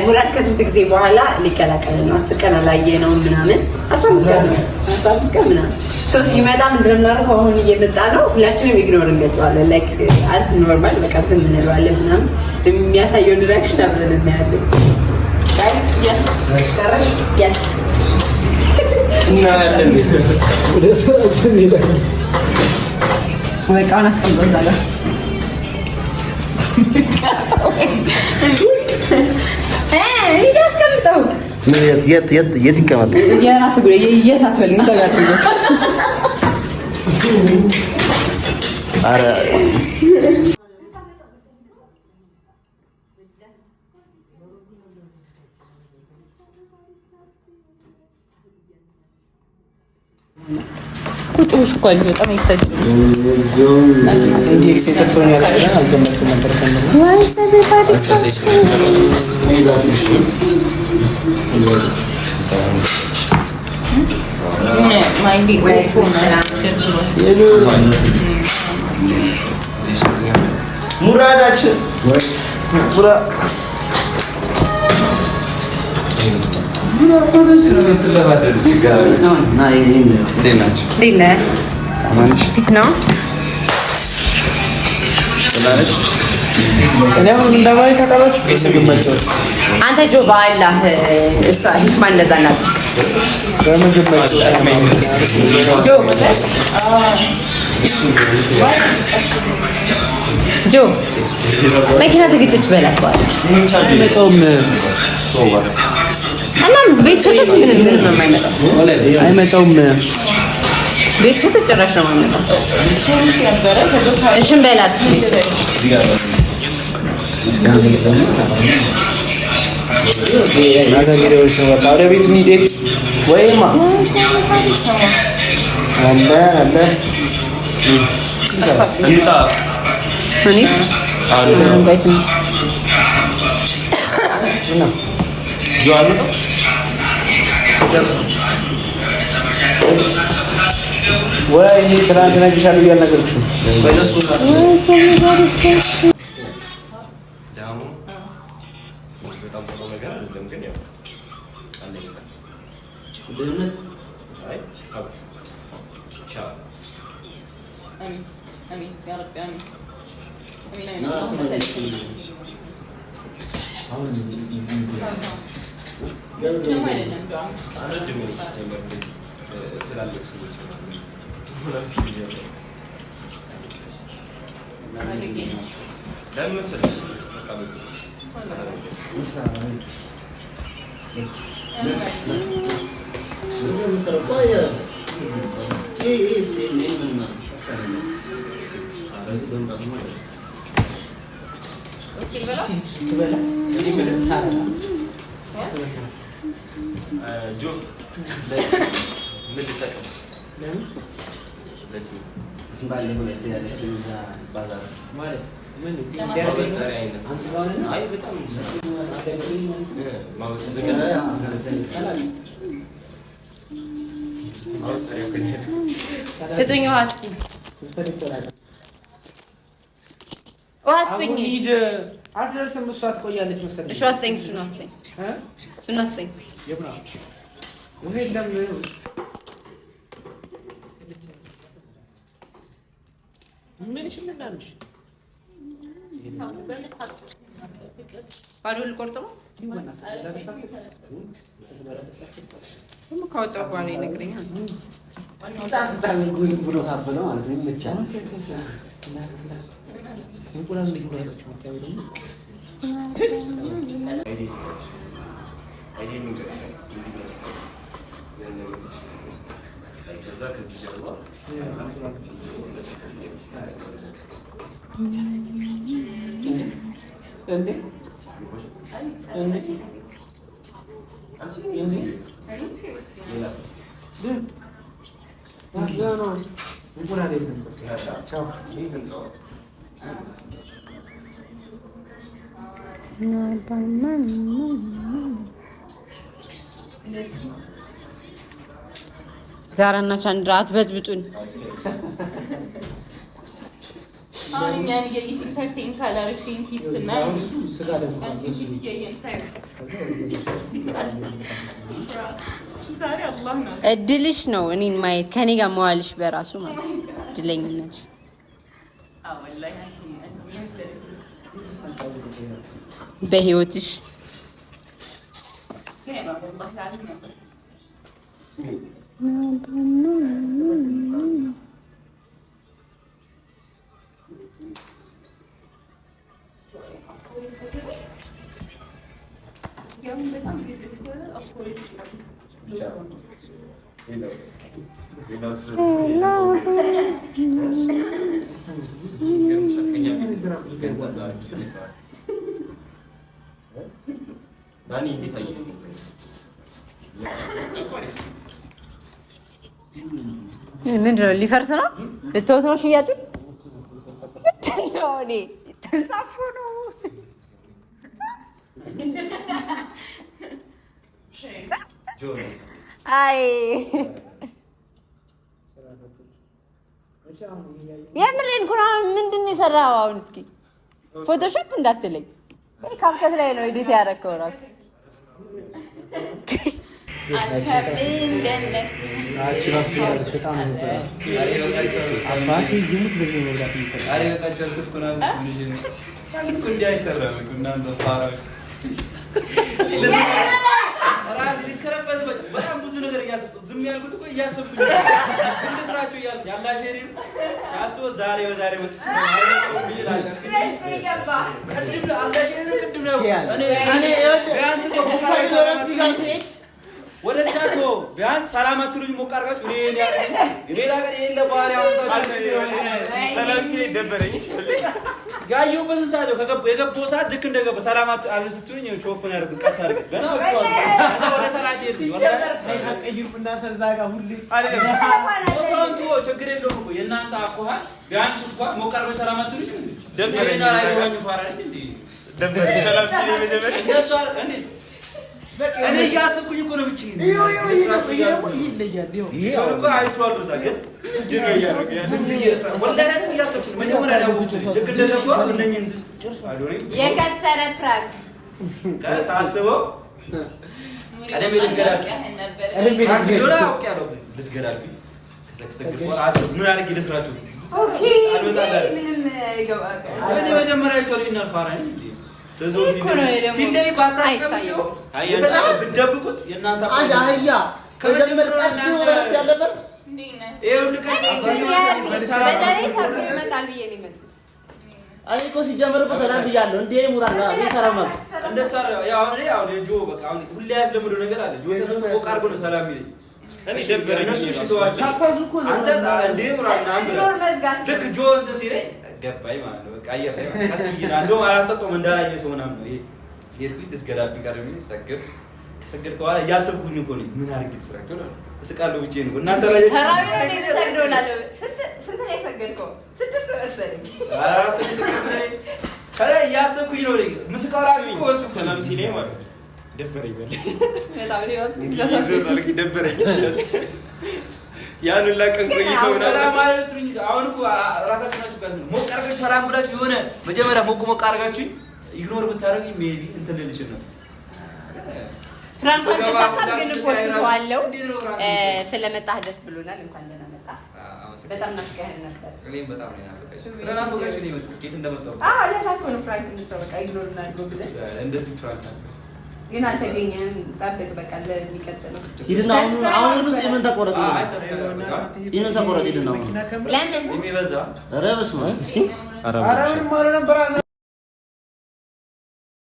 ሙራድ ከስንት ጊዜ በኋላ ሊቀላቀል ነው? 10 ቀን አላየነው ምናምን 15 ቀን ምናምን ሰው ሲመጣ ምንድን ነው የምናደርገው? አሁን እየመጣ ነው ሁላችንም ኢግኖር እንገጨዋለን። ላይክ አዝ ኖርማል በቃ ዝም እንለዋለን ምናምን የሚያሳየውን ሪአክሽን አብረን እናያለን። በቃውን አስቀምጦ እዛ ጋር ያስቀምጠው። የት ይቀመጥ? የራስ ጉዳይ የት አትበልኝ። ተጋር አረ ቁጭሽ እኮ አለ በጣም ይፈጅ እንዴ ሴተቶን ያላለ አልገመትኩም ነበር ከነሱ ወይ ተበታሪ ማይንዲ ኦፎ ሙራዳችን አንተ ጆ በአላህ እሷ ሂክማ እንደዛ ናት። ጆ መኪና ተገጨች በላቸዋል እና ቤተሰቦች ምንም የማይመጣው አይመጣውም። ቤተሰቦች ጭራሽ ነው የማይመጣው። እሺም በላት ናዛሪዎች ነው በቃ ወደ ቤት እንሂድ ወይማ አለ እንጣ እኔ አንጋይት ነው ጆአን ወይ ትናንት ነግሬሻለሁ እያልነገርኩሽ ነው። ስጡኝ ውሃ ስጡኝ ውሃ ስጡኝ። አትደርስም እሷ ትቆያለች መሰለኝ። እሺ አስጠኝ እሱን አስጠኝ እሱን አስጠኝ። ምን ይችላልሽ? ባዶ ልቆርጥ ነው ካወጣሁ በኋላ ይነግረኛል። ዛራና ቻንድራ አትበጥብጡን። እድልሽ ነው እኔን ማየት ከኔ ጋር መዋልሽ በራሱ ማለት እድለኝነት በህይወትሽ ምንድን ነው ሊፈርስ ነው ልትወት ነው ሽያጩ ተንሳፎ ነው አይ የምሬን እኮ ነው ምንድን ነው የሰራኸው አሁን እስኪ ፎቶሾፕ እንዳትለኝ ካፕከት ላይ ነው ኤዲት ያደረከው ራሱ በጣም ብዙ ነገር ዝም ያልኩት እኮ እያሰብኩኝ እንደ ስራቸው ያላሽ ያስበው ዛሬ በዛሬ ወደዛቸው ቢያንስ ሰላም አትሉኝ ሞቅ አድርጋችሁ ሌላ ቀን የሌለ ባህሪ ሰላም ሲለኝ ደበረኝ ያየሁበትን ሰዓት የገባው ሰዓት ልክ እንደገባ ሰላም አትሉኝ ስትሉኝ ሾፍን ያደርግ ቀስ አድርግ ገና ወደ ሰላት እናንተ እዛ ጋር ሁሌ ፎቶንቱ ችግር የለውም እኮ የእናንተ አኳኋን ቢያንስ እንኳን ሞቅ አድርጋችሁ ሰላም አትሉኝ ደበረኝ ላይ ፋራኝ ደበረኝ ሰላም ሲለኝ መጀመሪያ እነሱ እንዴ እኔ ያሰብኩኝ እኮ ነው ብቻ ይሄ እኮ አይቼዋለሁ እዛ ግን የከሰረ ፕራንክ ሳስበው ቀደም ልስገዳልኩኝ ምን አድርጌ ልስራችሁ መጀመሪያ አይቼዋለሁ ፋራኝ ፊልዴ ባታስቀምጪው ብትደብቁት የእናንተ አህያ ከመጀመር ጸጥ ያለበት እኔ እኮ ሲጀመር እኮ ሰላም ብያለሁ እንዴ ሙራላ ሰላም ማለት እንደዛ ያው ልጆ በቃ አሁን ሁሌ ያስለምደው ነገር አለ ጆ ተነሱ ቆቅ አድርጎ ነው ሰላም ይለኝ እኔ ደበረኝ እነሱ ሽተዋቸው አንተ እንዴ ሙራላ ልክ ጆ እንትን ሲለኝ ገባኝ ማለት ነው በቃ አየር ላይ ካስይና እንደው አላስጠጣውም እንዳላየ ሰው ምናምን ነው ይሄ ልስገዳብ ቢቀርም ሰግብ ከሰገድኩ በኋላ እያሰብኩኝ እኮ ነው ምን አድርጌ ትስራቸው ነው እስቃለሁ ብቻ ነው እና ሰራይ ተራዊ ነው የሚሰግደውላለሁ ስንት ነው የሰገድከው ስድስት መሰለኝ አራት ተሰግደኝ ከላይ እያሰብኩኝ ነው ምስቃራው እኮ እሱ ሰላም ሲለኝ ማለት ነው ደበረኝ በጣም ሊራስ ይደሰስ ደበረኝ ያን ለቀን ቆይተው ነው ማለት ነው አሁን እኮ ራሳችሁ ናችሁ ጋር ሞቅ አድርጋችሁ ሰላም ብላችሁ የሆነ መጀመሪያ ሞቅ አድርጋችሁ ኢግኖር ብታረጉኝ ሜቢ እንትን ልልሽ ነው ፍራንክ ተሳካም ግን ፖስቷለው ስለመጣህ ደስ ብሎናል እንኳን ደህና መጣ በጣም ናፍቀህ ነበር እኔም በጣም ነው ናፍቀሽ ስለናፍቀሽ ነው የመጣው ጌት እንደመጣው ለሳኮ ነው ፍራንክ እንስራ በቃ ኢግኖር እናድርገው ብለን እንደዚህ ፍራንክ ግን አልተገኘም ጠብቅ በቃ ለሚቀጥለው ይድና አሁን ምን ተቆረጠ ይሄን ተቆረጠ ይድና ለምን ሲሚ በዛ ኧረ በስመ እስኪ ኧረ ምን ማለት ነበር